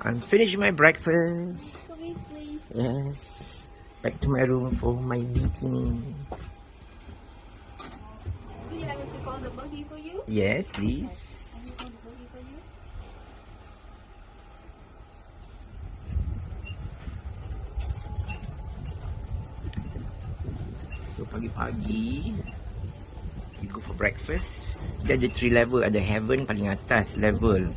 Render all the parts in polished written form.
I'm finishing my breakfast. Wait, please. Yes. Back to my room for my meeting. Would you like me to call the buggy for you? Yes, please. I will call the buggy for you. So pagi-pagi we go for breakfast. Dia ada 3 level. Ada heaven paling atas level.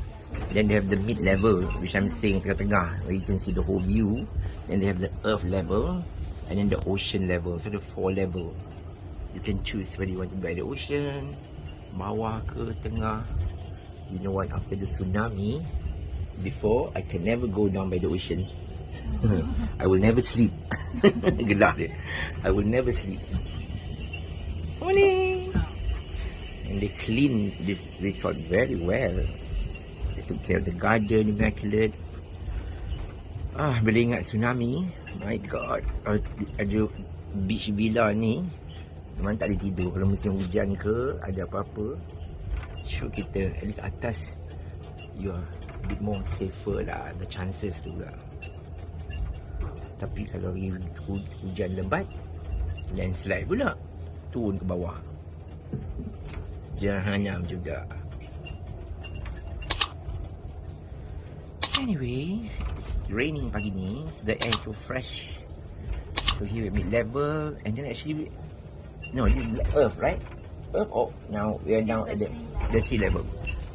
Then they have the mid level, which I'm staying tengah-tengah, where you can see the whole view. Then they have the earth level, and then the ocean level. So the 4 level. You can choose whether you want to be at the ocean, bawah ke, tengah. You know what? After the tsunami, before I can never go down by the ocean. I will never sleep. Gelap dia. I will never sleep. Morning. And they clean this resort very well. They took care of the garden, immaculate. Bila ingat tsunami, my God, ada beach villa ni, memang tak boleh tidur. Kalau musim hujan ke, ada apa-apa, sure kita, at least atas, you are a bit more safer lah, the chances tu lah. Tapi kalau hujan lembat, landslide pula, turun ke bawah. Jahanam juga. Anyway, it's raining pagi ni, so the air is so fresh. So here we mid-level, and then actually, no, this is earth, right? Earth, oh, now we are now at the sea level.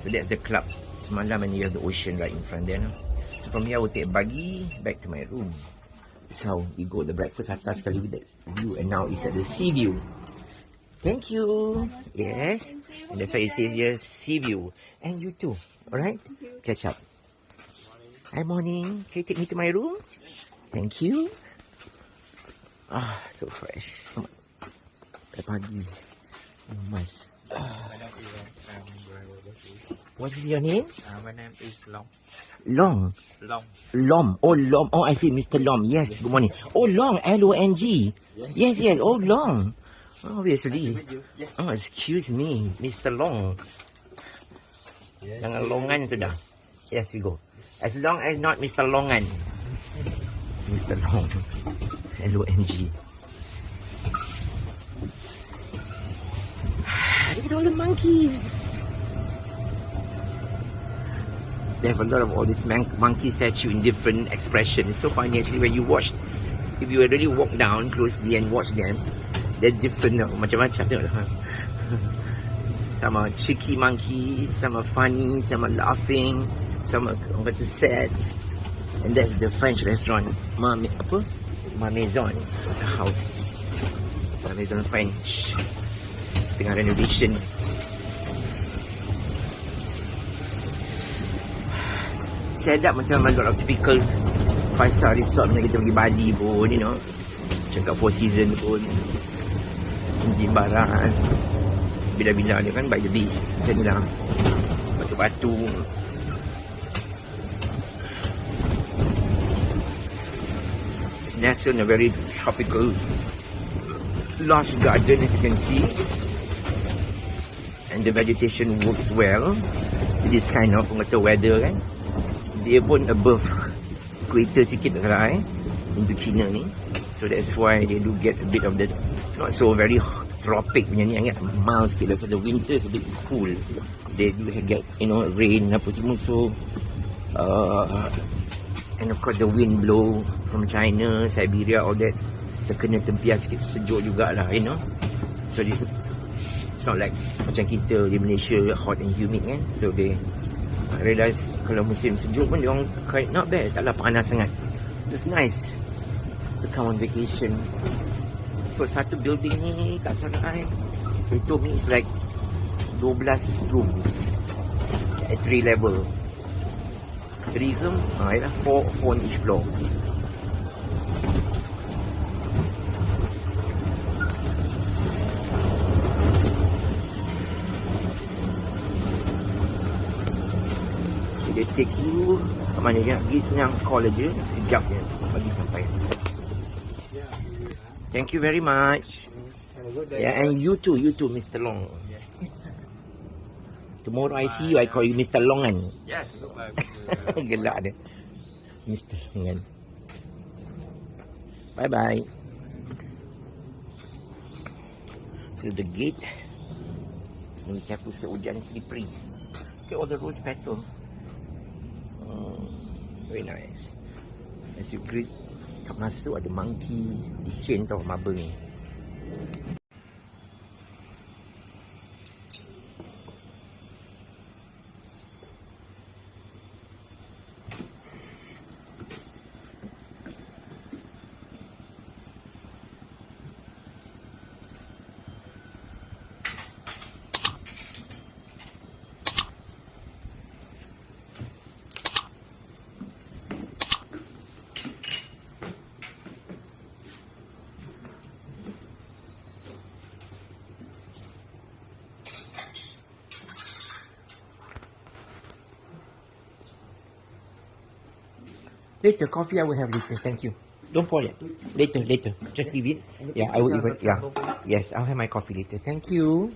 So that's the club. Semalam, and you have the ocean right in front there. No? So from here, I will take a buggy back to my room. That's how we go the breakfast atas kali with that view, and now it's at the sea view. Thank you. Yes. And that's why it says here, sea view. And you too. Alright? Catch up. Hi, morning. Can you take me to my room? Thank you. Ah, so fresh. Come on. Pagi. Oh, nice. What is your name? My name is Long. Long. Long. Lom. Oh, Lom. Oh, I see, Mr. Lom. Yes, good morning. Oh, Long. L-O-N-G. Yes, yes. Oh, Long. Obviously. Oh, excuse me, Mr. Long. Jangan longan sudah. Yes, we go. As long as not Mr. Longan. Mr. Long. L-O-N-G. Look at all the monkeys. They have a lot of all these monkey statue in different expressions. It's so funny actually when you watch. If you really walk down closely and watch them, they're different, macam-macam tengok lah. Some are cheeky monkeys, some are funny, some are laughing, some are orang kata sad. And that's the French restaurant, Maison, the house. Maison French. Tengah renovation. Set up macam a lot of typical 5-star resort macam kita pergi Bali pun, you know. Macam kat Four Seasons pun. Jimbaran, bila-bila dia kan by the beach, macam ni lah, batu-batu. It's nestled in a very tropical lush garden, as you can see, and the vegetation works well with this kind of weather kan. Dia pun above equator sikit lah into China ni, so that's why they do get a bit of the not so very tropic punya ni, agak mild sikit lah. The winter is a bit cool. They do get, you know, rain apa semua. So and of course the wind blow from China, Siberia, all that, terkena tempias sikit, sejuk jugalah, you know. So it's not like macam kita di Malaysia hot and humid kan. So they realise kalau musim sejuk pun dia orang quite not bad, taklah panas sangat. It's nice to come on vacation. So satu building ni kat sana they told me it's like 12 rooms at 3 level. 3 ke? Ialah 4 on each floor. So they take you ke mana dia nak pergi, senang call aje, sekejap je bagi sampai. Thank you very much. Yeah, and you too, Mr. Long. Tomorrow I see you, I call you Mr. Longan. Yes, look like Gelak dia. Mr. Dengan. Bye-bye. To the gate. Be careful sikit, hujan slippery. Look at all the rose petal. Very nice. As you greet, kat masuk ada monkey di chain tau, marble ni. Later, coffee I will have later. Thank you. Don't pour it. Later. Just leave it. Yeah, I will even. Yeah. Yes, I'll have my coffee later. Thank you.